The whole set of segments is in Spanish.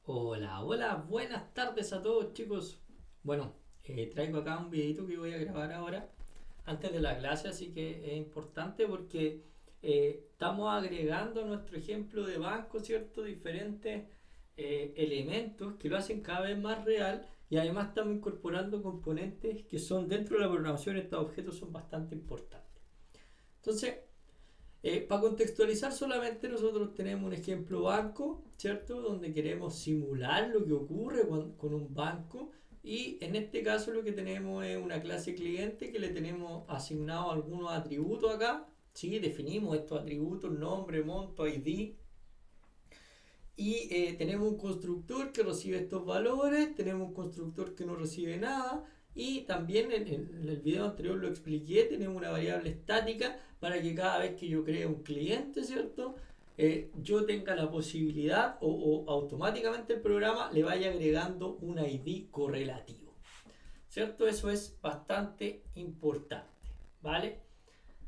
Hola, hola, buenas tardes a todos chicos. Bueno, traigo acá un videito que voy a grabar ahora antes de la clase, así que es importante porque estamos agregando a nuestro ejemplo de banco, ¿cierto? Diferentes elementos que lo hacen cada vez más real y además estamos incorporando componentes que son dentro de la programación, estos objetos son bastante importantes. Entonces, para contextualizar solamente nosotros tenemos un ejemplo banco, ¿cierto? Donde queremos simular lo que ocurre con un banco y en este caso lo que tenemos es una clase cliente que le tenemos asignado algunos atributos acá, ¿sí? Definimos estos atributos, nombre, monto, ID y tenemos un constructor que recibe estos valores, tenemos un constructor que no recibe nada y también en el video anterior lo expliqué, tenemos una variable estática para que cada vez que yo cree un cliente, ¿cierto? Yo tenga la posibilidad o automáticamente el programa le vaya agregando un ID correlativo, ¿cierto? Eso es bastante importante, ¿vale?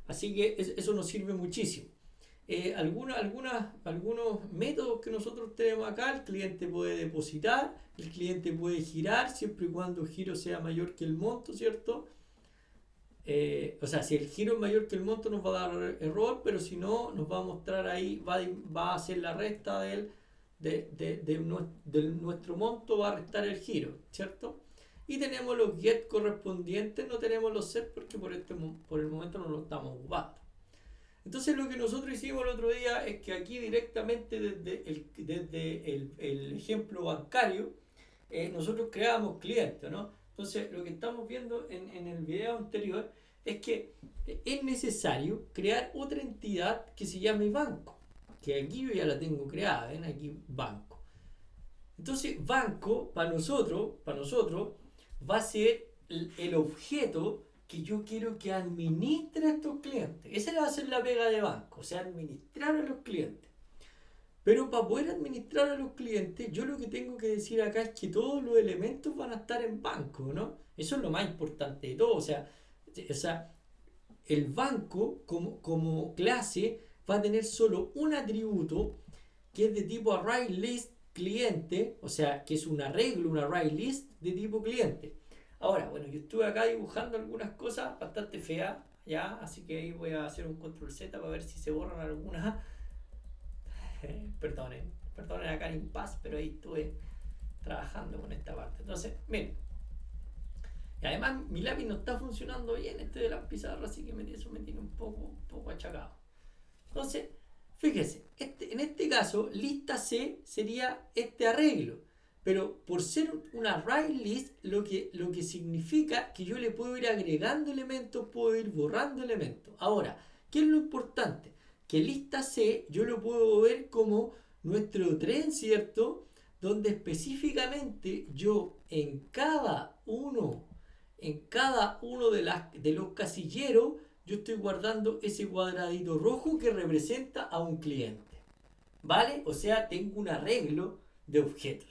Así que eso nos sirve muchísimo. Algunos métodos que nosotros tenemos acá, el cliente puede depositar, el cliente puede girar siempre y cuando el giro sea mayor que el monto, ¿cierto? O sea, si el giro es mayor que el monto nos va a dar error, pero si no, nos va a mostrar ahí, va a hacer la resta de nuestro monto, va a restar el giro, ¿cierto? Y tenemos los get correspondientes, no tenemos los set porque por el momento no lo estamos ocupando. Entonces lo que nosotros hicimos el otro día es que aquí directamente desde el ejemplo bancario, nosotros creamos clientes, ¿no? Entonces lo que estamos viendo en el video anterior es que es necesario crear otra entidad que se llame banco, que aquí yo ya la tengo creada, ¿ven? Aquí banco. Entonces banco para nosotros va a ser el objeto que yo quiero que administre a estos clientes. Esa va a ser la pega de banco, o sea, administrar a los clientes. Pero para poder administrar a los clientes, yo lo que tengo que decir acá es que todos los elementos van a estar en banco, ¿no? Eso es lo más importante de todo. O sea el banco como clase va a tener solo un atributo que es de tipo ArrayList cliente, o sea, que es un arreglo, un ArrayList de tipo cliente. Ahora, bueno, yo estuve acá dibujando algunas cosas bastante feas, ya, así que ahí voy a hacer un control Z para ver si se borran algunas. Perdonen acá en paz, pero ahí estuve trabajando con esta parte. Entonces, miren, y además mi lápiz no está funcionando bien, este de la pizarra, así que eso me tiene un poco achacado. Entonces, fíjese, en este caso, lista C sería este arreglo. Pero por ser una array list, lo que significa que yo le puedo ir agregando elementos, puedo ir borrando elementos. Ahora, ¿qué es lo importante? Que lista C yo lo puedo ver como nuestro tren, ¿cierto? Donde específicamente yo en cada uno de los casilleros yo estoy guardando ese cuadradito rojo que representa a un cliente. ¿Vale? O sea, tengo un arreglo de objetos.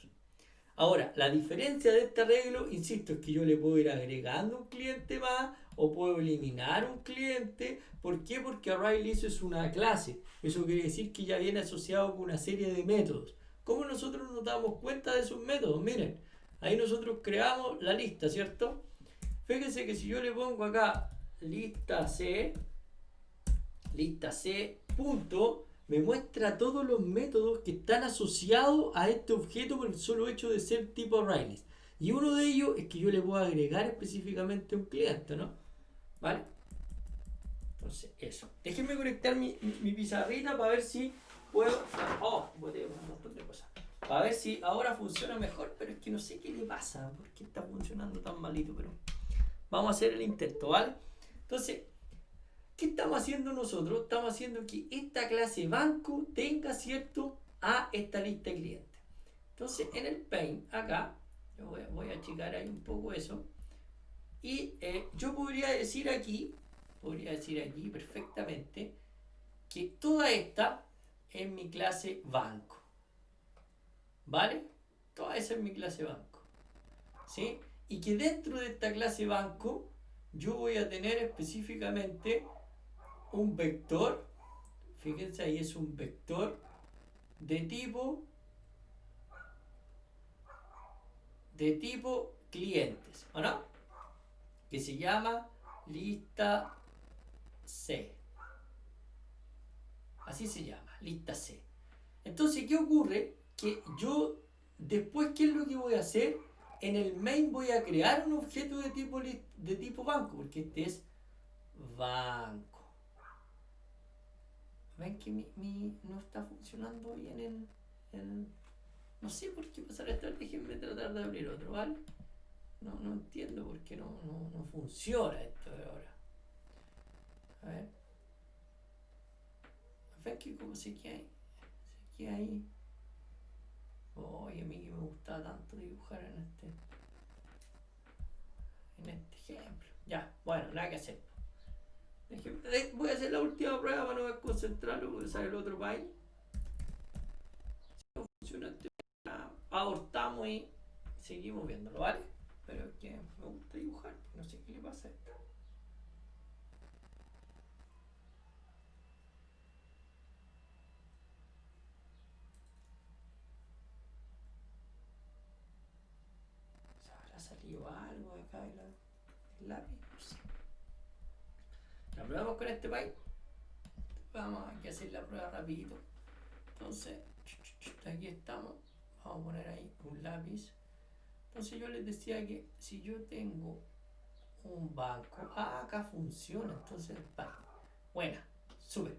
Ahora, la diferencia de este arreglo, insisto, es que yo le puedo ir agregando un cliente más o puedo eliminar un cliente. ¿Por qué? Porque ArrayList es una clase. Eso quiere decir que ya viene asociado con una serie de métodos. ¿Cómo nosotros nos damos cuenta de esos métodos? Miren, ahí nosotros creamos la lista, ¿cierto? Fíjense que si yo le pongo acá lista C punto, me muestra todos los métodos que están asociados a este objeto por el solo hecho de ser tipo ArrayList. Y uno de ellos es que yo le puedo agregar específicamente un cliente, ¿no? ¿Vale? Entonces, eso. Déjenme conectar mi pizarrita para ver si puedo. Oh, boté un montón de cosas. Para ver si ahora funciona mejor, pero es que no sé qué le pasa, por qué está funcionando tan malito, pero vamos a hacer el intento, ¿vale? Entonces, ¿qué estamos haciendo nosotros? Estamos haciendo que esta clase banco tenga, ¿cierto?, a esta lista de clientes. Entonces, en el Paint, acá, yo voy a achicar ahí un poco eso, y yo podría decir aquí perfectamente que toda esta es mi clase banco, ¿vale? Toda esa es mi clase banco, ¿sí? Y que dentro de esta clase banco yo voy a tener específicamente un vector, fíjense ahí es un vector de tipo de tipo clientes, ¿o no? Que se llama lista C. Así se llama, lista C. Entonces, ¿qué ocurre? Que yo, después, ¿qué es lo que voy a hacer? En el main voy a crear un objeto de tipo banco, porque este es banco. ¿Ven que no está funcionando bien no sé por qué pasar esto? Déjenme tratar de abrir otro, ¿vale? No entiendo por qué no funciona esto de ahora. A ver. ¿Ven que como se queda ahí? Se queda ahí. Oye, a mí que me gustaba tanto dibujar en este ejemplo. Ya, bueno, nada que hacer. Voy a hacer la última prueba para no concentrarlo porque sale el otro país. Si no funciona este, abortamos y seguimos viéndolo, ¿vale? Pero es que me gusta dibujar, no sé qué le pasa a esto. ¿Se habrá salido algo acá del lápiz? No sé. La probamos con este país. Vamos a hacer la prueba rapidito. Entonces, aquí estamos. Vamos a poner ahí un lápiz. Entonces yo les decía que si yo tengo un banco, acá funciona, entonces vale. Buena, súper.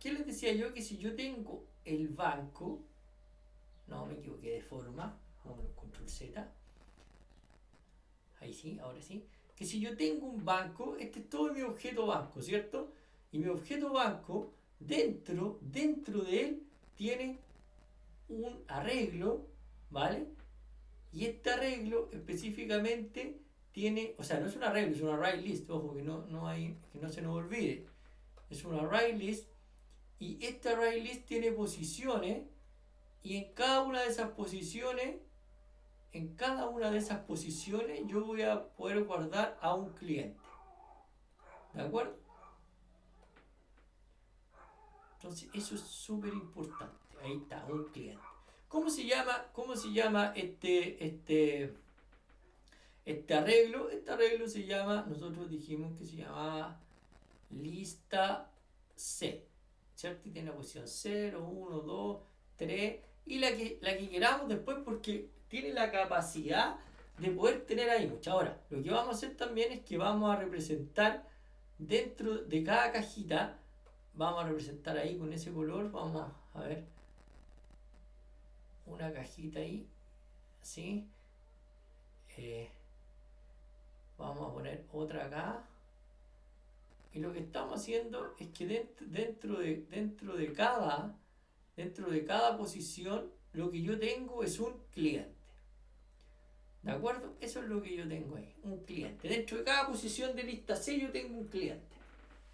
¿Qué les decía yo? Que si yo tengo el banco, no me equivoqué de forma, vamos a control Z, ahí sí, ahora sí, que si yo tengo un banco, este es todo mi objeto banco, ¿cierto? Y mi objeto banco, dentro de él, tiene un arreglo, ¿vale? Y este arreglo específicamente tiene, o sea, no es un arreglo, es un array list, ojo, que no se nos olvide. Es un array list y este array list tiene posiciones y en cada una de esas posiciones, yo voy a poder guardar a un cliente. ¿De acuerdo? Entonces eso es súper importante. Ahí está, un cliente. ¿Cómo se llama este arreglo? Este arreglo se llama, nosotros dijimos que se llamaba lista C, ¿cierto? Y tiene la posición 0, 1, 2, 3 y la que queramos después porque tiene la capacidad de poder tener ahí mucha. Ahora, lo que vamos a hacer también es que vamos a representar dentro de cada cajita, vamos a representar ahí con ese color, vamos a ver una cajita ahí, ¿sí? Vamos a poner otra acá. Y lo que estamos haciendo es que dentro de cada posición, lo que yo tengo es un cliente. ¿De acuerdo? Eso es lo que yo tengo ahí, un cliente. Dentro de cada posición de lista C yo tengo un cliente.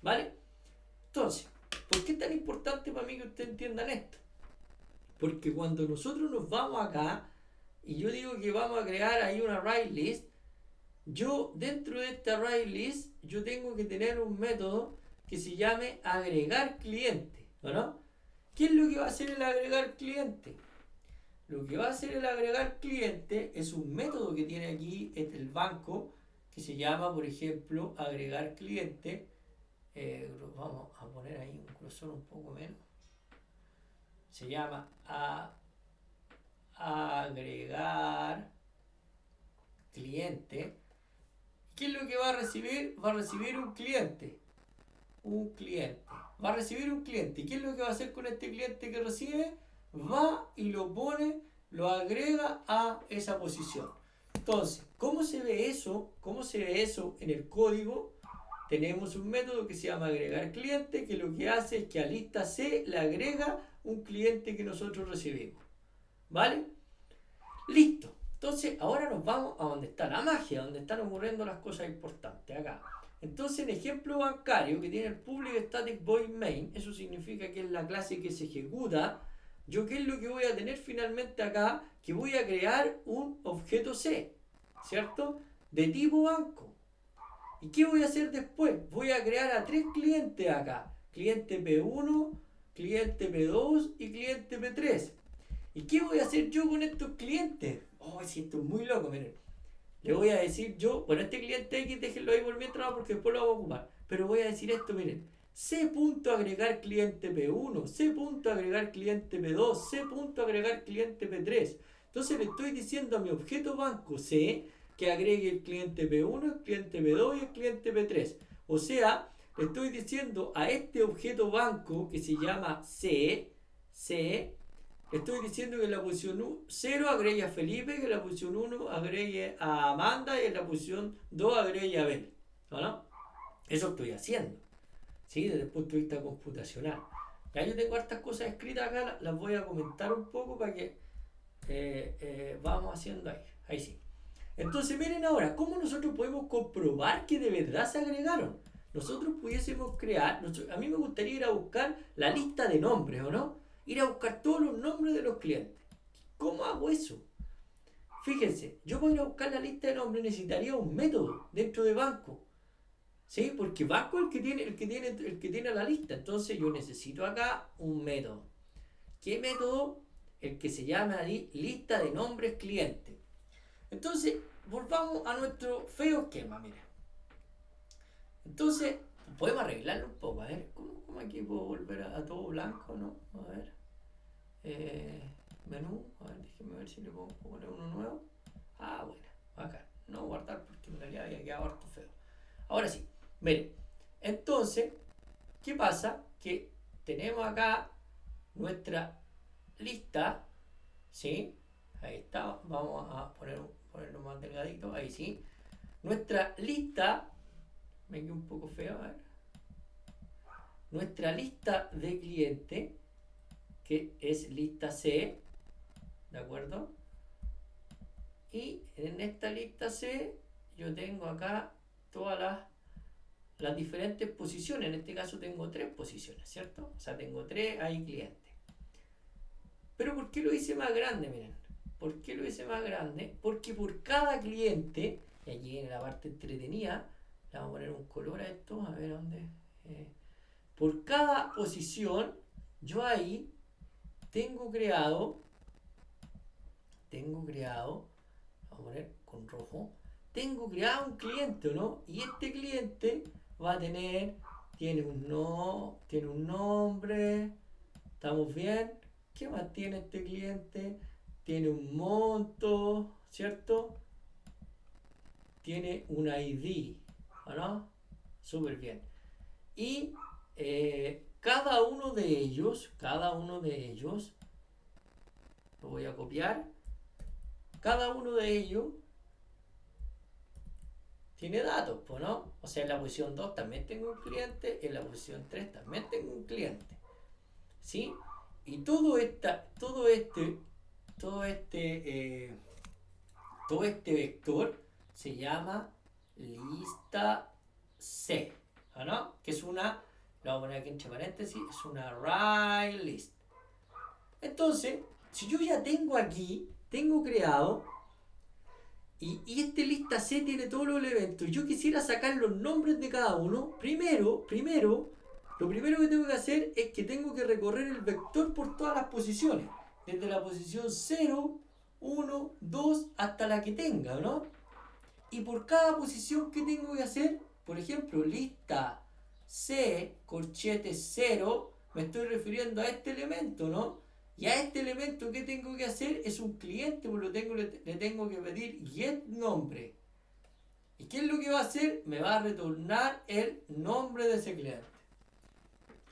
¿Vale? Entonces, ¿por qué es tan importante para mí que ustedes entiendan esto? Porque cuando nosotros nos vamos acá y yo digo que vamos a crear ahí una array list, yo dentro de este array list yo tengo que tener un método que se llame agregar cliente, ¿no? ¿Qué es lo que va a hacer el agregar cliente? Lo que va a hacer el agregar cliente es un método que tiene aquí el banco que se llama, por ejemplo, agregar cliente. Vamos a poner ahí un grosor un poco menos. Se llama agregar cliente. ¿Qué es lo que va a recibir? Va a recibir un cliente. Va a recibir un cliente. ¿Y qué es lo que va a hacer con este cliente que recibe? Va y lo pone, lo agrega a esa posición. Entonces, ¿cómo se ve eso? En el código? Tenemos un método que se llama agregar cliente, que lo que hace es que a lista C le agrega un cliente que nosotros recibimos. ¿Vale? Listo. Entonces, ahora nos vamos a donde está la magia, donde están ocurriendo las cosas importantes, acá. Entonces, en ejemplo bancario, que tiene el public static void main, eso significa que es la clase que se ejecuta. Yo, ¿qué es lo que voy a tener finalmente acá? Que voy a crear un objeto C, ¿cierto? De tipo banco. ¿Y qué voy a hacer después? Voy a crear a 3 clientes acá. Cliente P1, cliente P2 y cliente P3. ¿Y qué voy a hacer yo con estos clientes? oh, si esto es muy loco, miren. Le voy a decir yo, bueno, este cliente X déjenlo ahí por mientras porque después lo vamos a ocupar. Pero voy a decir esto, miren. C punto agregar cliente P1, C punto agregar cliente P2, C punto agregar cliente P3. Entonces le estoy diciendo a mi objeto banco C que agregue el cliente P1, el cliente P2 y el cliente P3. O sea, le estoy diciendo a este objeto banco que se llama C, estoy diciendo que en la posición 0 agregue a Felipe, que en la posición 1 agregue a Amanda y en la posición 2 agregue a Abel. ¿No? Eso estoy haciendo, ¿sí? Desde el punto de vista computacional. Ya yo tengo hartas cosas escritas acá, las voy a comentar un poco para que vamos haciendo ahí. Ahí sí. Entonces miren ahora, ¿cómo nosotros podemos comprobar que de verdad se agregaron? Nosotros pudiésemos crear, a mí me gustaría ir a buscar la lista de nombres, ¿o no? Ir a buscar todos los nombres de los clientes. ¿Cómo hago eso? Fíjense, yo para ir a buscar la lista de nombres necesitaría un método dentro de banco. ¿Sí? Porque banco es el que tiene la lista. Entonces yo necesito acá un método. ¿Qué método? El que se llama ahí lista de nombres clientes. Entonces, volvamos a nuestro feo esquema, mira. Entonces, podemos arreglarlo un poco, a ver, ¿cómo aquí puedo volver a todo blanco, no? A ver, menú, a ver, déjenme ver si le puedo poner uno nuevo. Ah, bueno, acá, no guardar porque en realidad había quedado harto feo. Ahora sí, miren, entonces, ¿qué pasa? Que tenemos acá nuestra lista, ¿sí? Ahí está, vamos a ponerlo más delgadito, ahí sí. Nuestra lista, me quedó un poco feo, a ver. Nuestra lista de cliente, que es lista C, ¿de acuerdo? Y en esta lista C yo tengo acá todas las diferentes posiciones. En este caso tengo 3 posiciones, ¿cierto? O sea, tengo 3 ahí clientes. Pero ¿por qué lo hice más grande? Miren, ¿por qué lo hice más grande? Porque por cada cliente, y aquí en la parte entretenida, le vamos a poner un color a esto, a ver dónde. Por cada posición, yo ahí tengo creado, vamos a poner con rojo, tengo creado un cliente, ¿no? Y este cliente va a tiene un nombre, ¿estamos bien? ¿Qué más tiene este cliente? Tiene un monto, ¿cierto? Tiene un ID, ¿no? Súper bien. Y cada uno de ellos, lo voy a copiar, cada uno de ellos tiene datos, ¿no? O sea, en la posición 2 también tengo un cliente, en la posición 3 también tengo un cliente, ¿sí? Y todo este vector se llama lista C, ¿no? Que es una, lo vamos a poner aquí entre paréntesis, es una array list. Entonces, si yo ya tengo aquí, tengo creado, y este lista C tiene todos los elementos, yo quisiera sacar los nombres de cada uno, lo primero que tengo que hacer es que tengo que recorrer el vector por todas las posiciones, desde la posición 0, 1, 2 hasta la que tenga, ¿no? Y por cada posición que tengo que hacer, por ejemplo, lista C, corchete 0, me estoy refiriendo a este elemento, ¿no? Y a este elemento que tengo que hacer es un cliente, por lo tanto le tengo que pedir get nombre. ¿Y qué es lo que va a hacer? Me va a retornar el nombre de ese cliente.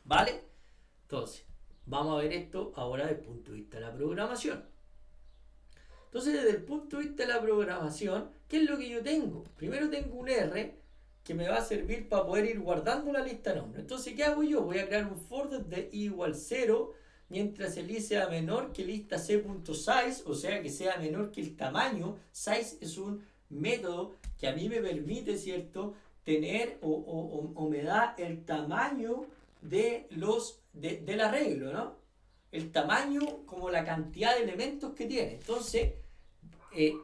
¿Vale? Entonces, vamos a ver esto ahora desde el punto de vista de la programación. Entonces, desde el punto de vista de la programación, ¿qué es lo que yo tengo? Primero tengo un R que me va a servir para poder ir guardando la lista de nombres. Entonces, ¿qué hago yo? Voy a crear un for de i igual 0 mientras el i sea menor que lista c.size, o sea que sea menor que el tamaño. Size es un método que a mí me permite, ¿cierto?, tener o me da el tamaño del arreglo, ¿no? El tamaño como la cantidad de elementos que tiene. Entonces,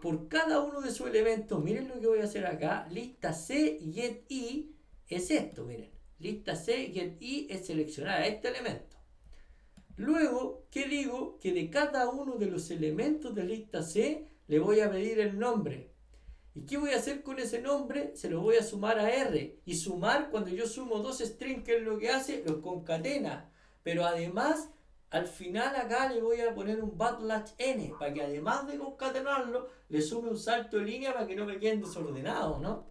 por cada uno de esos elementos, miren lo que voy a hacer acá. Lista C get i es esto, miren. Lista C get i es seleccionar a este elemento. Luego, ¿qué digo? Que de cada uno de los elementos de lista C le voy a pedir el nombre. ¿Y qué voy a hacer con ese nombre? Se lo voy a sumar a R. Y sumar, cuando yo sumo dos strings, ¿qué es lo que hace? Los concatena. Pero además, al final acá le voy a poner un backslash n, para que además de concatenarlo, le sume un salto de línea para que no me queden desordenados, ¿no?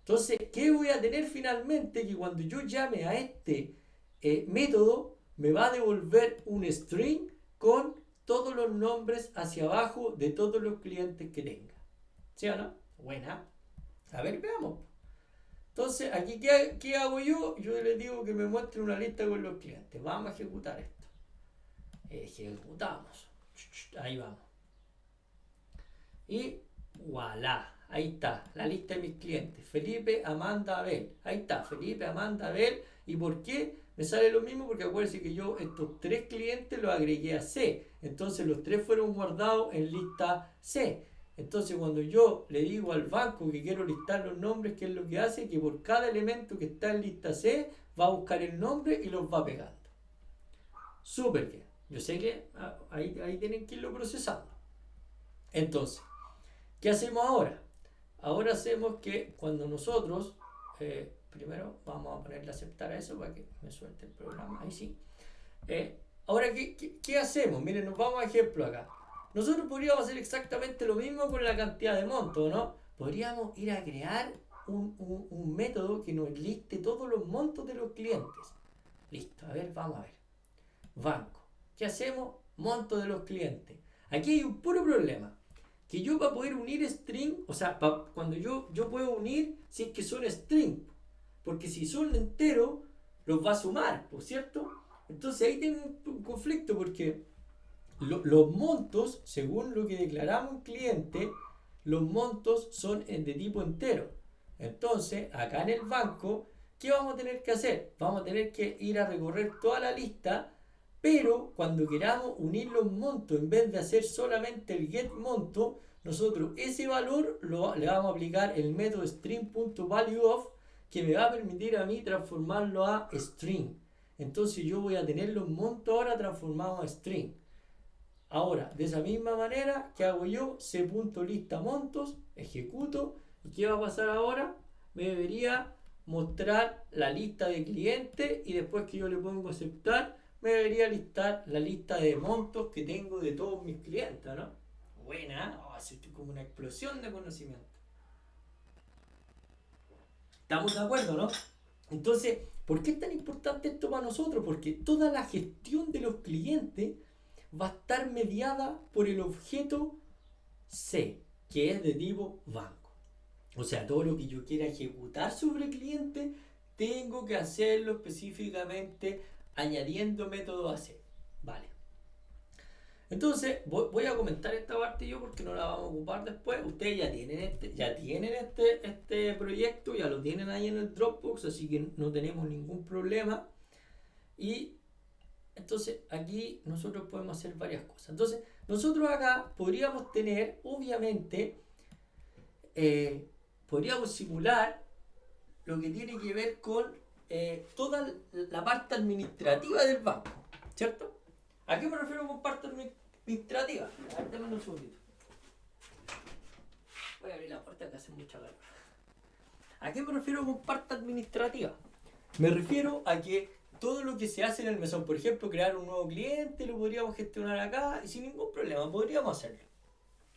Entonces, ¿qué voy a tener finalmente? Que cuando yo llame a este método, me va a devolver un string con todos los nombres hacia abajo de todos los clientes que tenga. ¿Sí o no? Buena. A ver, veamos. Entonces, aquí, ¿qué hago yo? Yo les digo que me muestre una lista con los clientes. Vamos a ejecutar esto. Ejecutamos. Ahí vamos. Y voilà. Ahí está, la lista de mis clientes. Felipe, Amanda, Abel. Ahí está, Felipe, Amanda, Abel. ¿Y por qué? Me sale lo mismo porque acuérdense que yo estos tres clientes los agregué a C. Entonces los tres fueron guardados en lista C. Entonces cuando yo le digo al banco que quiero listar los nombres, ¿qué es lo que hace? Que por cada elemento que está en lista C va a buscar el nombre y los va pegando. Súper bien. Yo sé que ahí tienen que irlo procesando. Entonces, ¿qué hacemos ahora? Ahora hacemos que cuando nosotros, primero vamos a ponerle a aceptar a eso para que me suelte el programa, ahí sí. Ahora, ¿qué hacemos? Miren, nos vamos a ejemplo acá. Nosotros podríamos hacer exactamente lo mismo con la cantidad de montos, ¿no? Podríamos ir a crear un método que nos liste todos los montos de los clientes. Listo, a ver, vamos a ver. Banco. ¿Qué hacemos? Monto de los clientes. Aquí hay un puro problema. Que yo para poder unir string, o sea, cuando yo puedo unir si es que son string, porque si son enteros, los va a sumar, ¿por cierto? Entonces ahí tengo un conflicto porque los montos, según lo que declaramos en cliente, los montos son de tipo entero. Entonces, acá en el banco, ¿qué vamos a tener que hacer? Vamos a tener que ir a recorrer toda la lista, pero cuando queramos unir los montos, en vez de hacer solamente el get monto, nosotros ese valor le vamos a aplicar el método string.valueOf, que me va a permitir a mí transformarlo a string. Entonces yo voy a tener los montos ahora transformados a string. Ahora, de esa misma manera, ¿qué hago yo? C.lista montos, ejecuto, y ¿qué va a pasar ahora? Me debería mostrar la lista de clientes y después que yo le pongo aceptar, me debería listar la lista de montos que tengo de todos mis clientes, ¿no? Buena, esto es como una explosión de conocimiento. ¿Estamos de acuerdo, no? Entonces, ¿por qué es tan importante esto para nosotros? Porque toda la gestión de los clientes va a estar mediada por el objeto C, que es de tipo banco. O sea, todo lo que yo quiera ejecutar sobre el cliente, tengo que hacerlo específicamente añadiendo método AC. Vale. Entonces, voy a comentar esta parte yo porque no la vamos a ocupar después. Ustedes ya tienen este proyecto, ya lo tienen ahí en el Dropbox, así que no tenemos ningún problema. Y entonces aquí nosotros podemos hacer varias cosas. Entonces, nosotros acá podríamos tener, obviamente, podríamos simular lo que tiene que ver con toda la parte administrativa del banco, ¿cierto? ¿A qué me refiero con parte administrativa? A ver, déjame un segundito. Voy a abrir la puerta que hace mucha calor. ¿A qué me refiero con parte administrativa? Me refiero a que todo lo que se hace en el mesón, por ejemplo, crear un nuevo cliente, lo podríamos gestionar acá y sin ningún problema, podríamos hacerlo.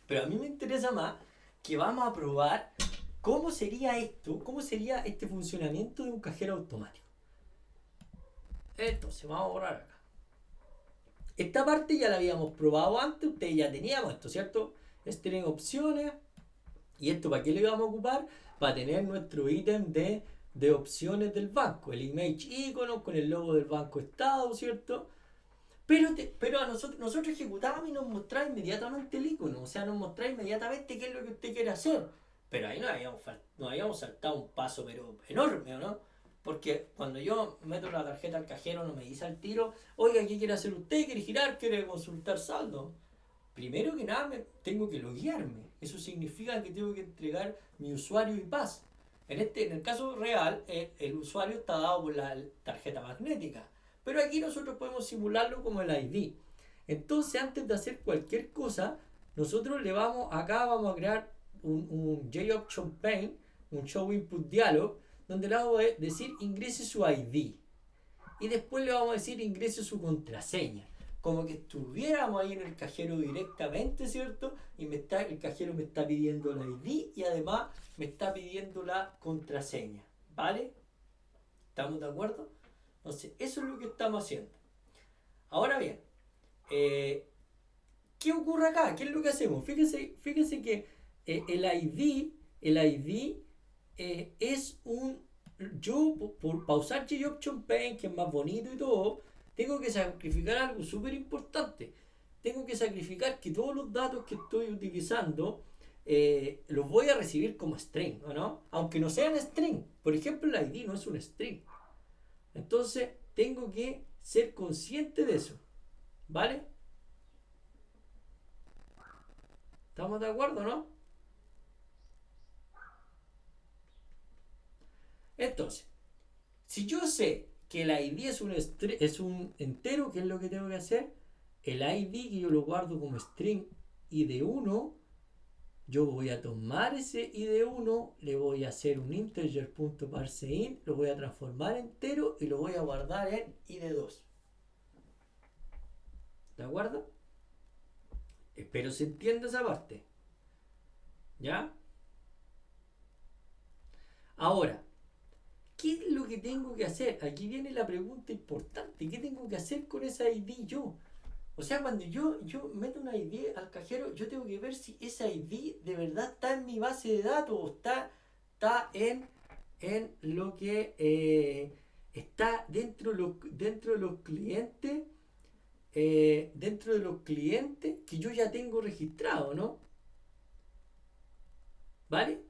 Pero a mí me interesa más que vamos a probar cómo sería esto, cómo sería este funcionamiento de un cajero automático. Entonces, vamos a borrar acá. Esta parte ya la habíamos probado antes, ustedes ya teníamos esto, ¿cierto? Este tienen opciones. ¿Y esto para qué le vamos a ocupar? Para tener nuestro ítem de opciones del banco, el image icono con el logo del banco estado, ¿cierto? Pero a nosotros ejecutamos y nos mostraba inmediatamente el icono, o sea, nos mostraba inmediatamente qué es lo que usted quiere hacer. Pero ahí nos habíamos saltado un paso pero enorme, ¿no? Porque cuando yo meto la tarjeta al cajero no me dice al tiro, oiga, ¿qué quiere hacer usted? ¿Quiere girar? ¿Quiere consultar saldo? Primero que nada tengo que loguearme. Eso significa que tengo que entregar mi usuario y pass. En el caso real, el usuario está dado por la tarjeta magnética. Pero aquí nosotros podemos simularlo como el ID. Entonces, antes de hacer cualquier cosa, nosotros vamos a crear un JOption Pane, un Show Input Dialog, donde le vamos a decir ingrese su ID. Y después le vamos a decir ingrese su contraseña. Como que estuviéramos ahí en el cajero directamente, ¿cierto? Y el cajero me está pidiendo la ID y además me está pidiendo la contraseña. ¿Vale? ¿Estamos de acuerdo? Entonces, eso es lo que estamos haciendo. Ahora bien, ¿qué ocurre acá? ¿Qué es lo que hacemos? Fíjense que el ID es un... Yo, para usar JOption Pane, que es más bonito y todo, tengo que sacrificar algo súper importante. Tengo que sacrificar que todos los datos que estoy utilizando los voy a recibir como string, ¿o no? Aunque no sean string. Por ejemplo, el ID no es un string. Entonces, tengo que ser consciente de eso. ¿Vale? ¿Estamos de acuerdo, no? Entonces, si yo sé que el ID es un entero, ¿qué es lo que tengo que hacer? El ID que yo lo guardo como string id1, yo voy a tomar ese id1, le voy a hacer un integer.parseInt, lo voy a transformar en entero y lo voy a guardar en id2. ¿De acuerdo? Espero se entienda esa parte. ¿Ya? Ahora, ¿qué es lo que tengo que hacer? Aquí viene la pregunta importante. ¿Qué tengo que hacer con esa ID yo? O sea, cuando yo meto una ID al cajero, yo tengo que ver si esa ID de verdad está en mi base de datos o está en lo que está dentro de los clientes. Dentro de los clientes que yo ya tengo registrado, ¿no? ¿Vale?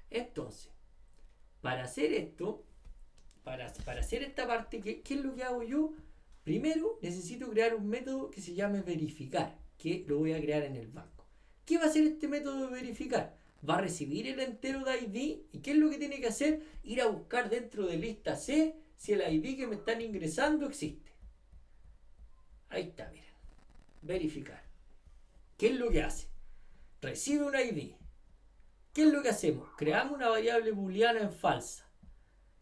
Entonces, para hacer esto, para hacer esta parte, ¿qué es lo que hago yo? Primero necesito crear un método que se llame verificar, que lo voy a crear en el banco. ¿Qué va a hacer este método de verificar? Va a recibir el entero de ID y ¿qué es lo que tiene que hacer? Ir a buscar dentro de lista C si el ID que me están ingresando existe. Ahí está, miren. Verificar. ¿Qué es lo que hace? Recibe un ID. ¿Qué es lo que hacemos? Creamos una variable booleana en falsa.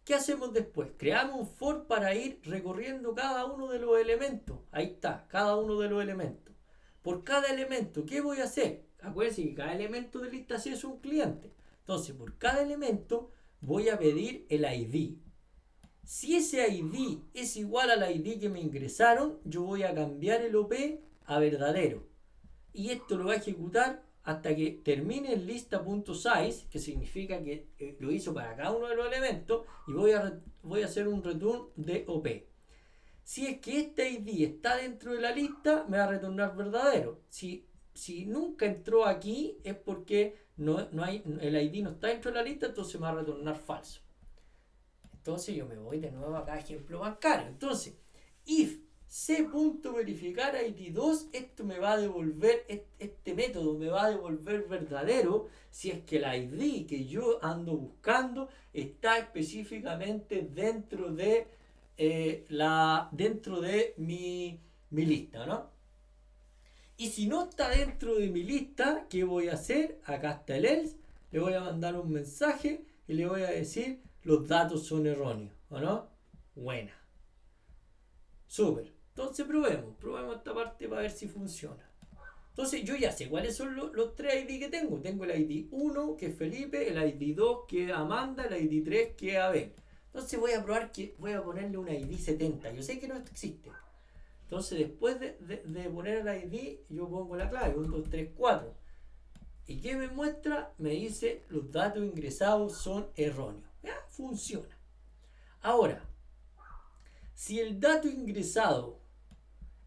¿Qué hacemos después? Creamos un for para ir recorriendo cada uno de los elementos. Ahí está, cada uno de los elementos. Por cada elemento, ¿qué voy a hacer? Acuérdense que cada elemento de lista C es un cliente. Entonces, por cada elemento voy a pedir el ID. Si ese ID es igual al ID que me ingresaron, yo voy a cambiar el OP a verdadero. Y esto lo va a ejecutar hasta que termine el lista.size, que significa que lo hizo para cada uno de los elementos, y voy a hacer un return de OP. Si es que este ID está dentro de la lista, me va a retornar verdadero. Si nunca entró aquí, es porque el ID no está dentro de la lista, entonces me va a retornar falso. Entonces yo me voy de nuevo acá a ejemplo bancario. Entonces, if c.verificar id2, esto me va a devolver, este método me va a devolver verdadero si es que el ID que yo ando buscando está específicamente dentro de mi lista, ¿no? Y si no está dentro de mi lista, ¿qué voy a hacer? Acá está el else, le voy a mandar un mensaje y le voy a decir los datos son erróneos, ¿o no? Buena. Súper. Entonces probemos esta parte para ver si funciona. Entonces yo ya sé cuáles son los tres ID que tengo. Tengo el ID 1 que es Felipe, el ID 2 que es Amanda, el ID 3 que es Abel. Entonces voy a probar que voy a ponerle un ID 70. Yo sé que no existe. Entonces después de poner el ID yo pongo la clave 1, 2, 3, 4. ¿Y qué me muestra? Me dice los datos ingresados son erróneos. ¿Ya? Funciona. Ahora, si el dato ingresado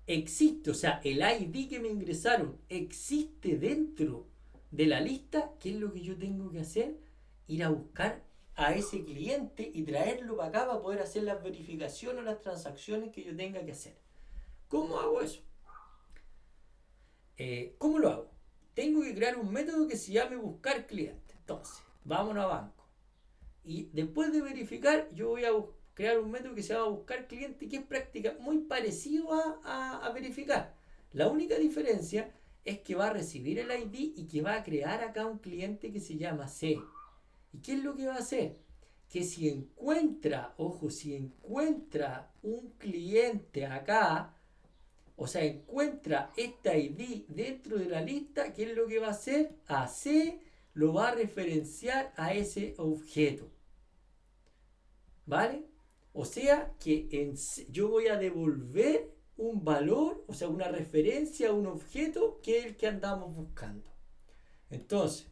existe, o sea, el ID que me ingresaron existe dentro de la lista, ¿qué es lo que yo tengo que hacer? Ir a buscar a ese cliente y traerlo para acá para poder hacer las verificaciones o las transacciones que yo tenga que hacer. ¿Cómo hago eso? ¿Cómo lo hago? Tengo que crear un método que se llame buscar cliente. Entonces, vámonos a banco. Y después de verificar, yo voy a crear un método que se llama buscar cliente, que es práctica muy parecido a verificar. La única diferencia es que va a recibir el ID y que va a crear acá un cliente que se llama C. ¿Y qué es lo que va a hacer? Que si encuentra, ojo, si encuentra un cliente acá, o sea, encuentra este ID dentro de la lista, ¿qué es lo que va a hacer? A C lo va a referenciar a ese objeto. ¿Vale? O sea que yo voy a devolver un valor, o sea, una referencia a un objeto que es el que andamos buscando. Entonces,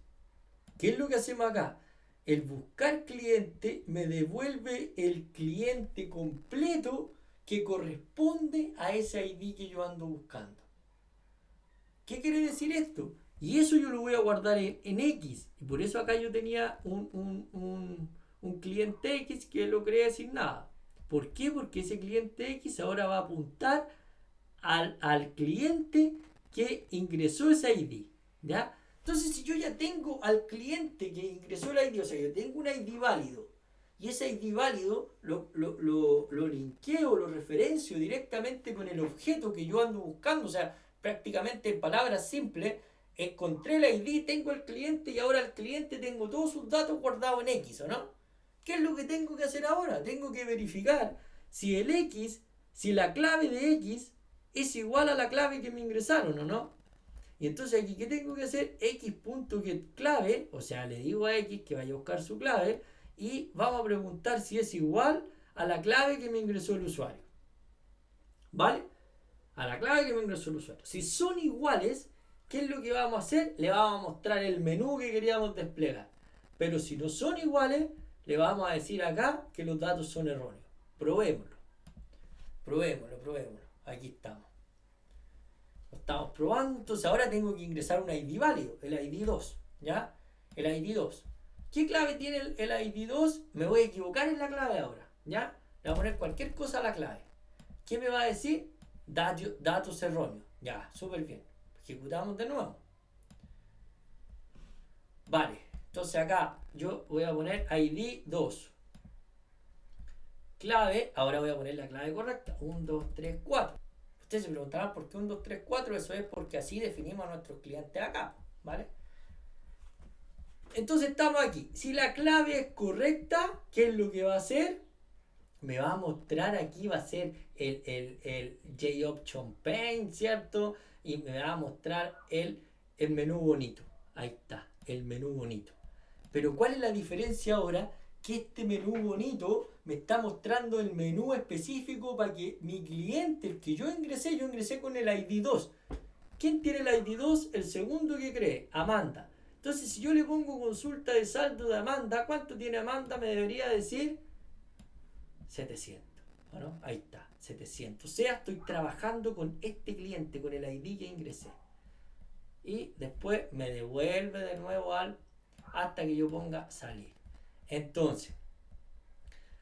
¿qué es lo que hacemos acá? El buscar cliente me devuelve el cliente completo que corresponde a ese ID que yo ando buscando. ¿Qué quiere decir esto? Y eso yo lo voy a guardar en X. Y por eso acá yo tenía un cliente X que lo creé sin nada. ¿Por qué? Porque ese cliente X ahora va a apuntar al cliente que ingresó ese ID. ¿Ya? Entonces, si yo ya tengo al cliente que ingresó el ID, o sea, yo tengo un ID válido, y ese ID válido lo linkeo, lo referencio directamente con el objeto que yo ando buscando, o sea, prácticamente en palabras simples, encontré el ID, tengo el cliente y ahora el cliente tengo todos sus datos guardados en X, ¿o no? ¿Qué es lo que tengo que hacer ahora? Tengo que verificar si el X, si la clave de X es igual a la clave que me ingresaron, ¿o no? Y entonces aquí, ¿qué tengo que hacer? X.getClave, o sea, le digo a X que vaya a buscar su clave y vamos a preguntar si es igual a la clave que me ingresó el usuario. ¿Vale? A la clave que me ingresó el usuario. Si son iguales, ¿qué es lo que vamos a hacer? Le vamos a mostrar el menú que queríamos desplegar. Pero si no son iguales, le vamos a decir acá que los datos son erróneos. Probémoslo. Aquí estamos. Lo estamos probando. Entonces ahora tengo que ingresar un ID válido, el ID 2. ¿Ya? El ID 2. ¿Qué clave tiene el ID 2? Me voy a equivocar en la clave ahora. ¿Ya? Le voy a poner cualquier cosa a la clave. ¿Qué me va a decir? Datos erróneos. Ya, súper bien. Ejecutamos de nuevo. Vale. Entonces acá yo voy a poner ID 2. Clave. Ahora voy a poner la clave correcta. 1, 2, 3, 4. Ustedes se preguntarán por qué 1, 2, 3, 4. Eso es porque así definimos a nuestros clientes acá. ¿Vale? Entonces estamos aquí. Si la clave es correcta, ¿qué es lo que va a hacer? Me va a mostrar aquí, va a ser el JOption Pane, ¿cierto? Y me va a mostrar el menú bonito. Ahí está, el menú bonito. Pero ¿cuál es la diferencia ahora? Que este menú bonito me está mostrando el menú específico para que mi cliente, el que yo ingresé con el ID 2. ¿Quién tiene el ID 2? El segundo que cree, Amanda. Entonces, si yo le pongo consulta de saldo de Amanda, ¿cuánto tiene Amanda? Me debería decir 700. Bueno, ahí está, 700. O sea, estoy trabajando con este cliente, con el ID que ingresé. Y después me devuelve de nuevo hasta que yo ponga salir. Entonces,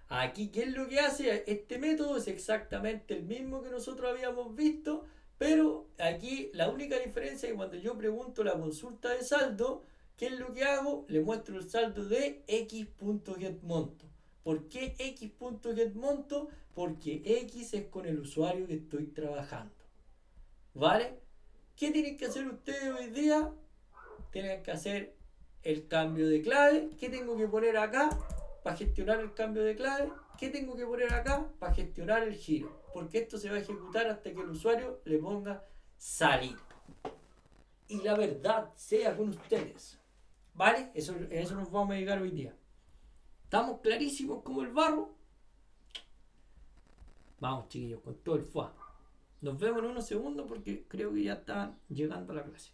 aquí, ¿qué es lo que hace? Este método es exactamente el mismo que nosotros habíamos visto, pero aquí la única diferencia es que cuando yo pregunto la consulta de saldo, ¿qué es lo que hago? Le muestro el saldo de x.getMonto. ¿Por qué x.getMonto? Porque x es con el usuario que estoy trabajando. ¿Vale? ¿Qué tienen que hacer ustedes hoy día? Tienen que hacer el cambio de clave. ¿Qué tengo que poner acá para gestionar el cambio de clave? ¿Qué tengo que poner acá para gestionar el giro? Porque esto se va a ejecutar hasta que el usuario le ponga salir. Y la verdad sea con ustedes. ¿Vale? Eso nos vamos a dedicar hoy día. ¿Estamos clarísimos como el barro? Vamos, chiquillos, con todo el fuá. Nos vemos en unos segundos porque creo que ya están llegando a la clase.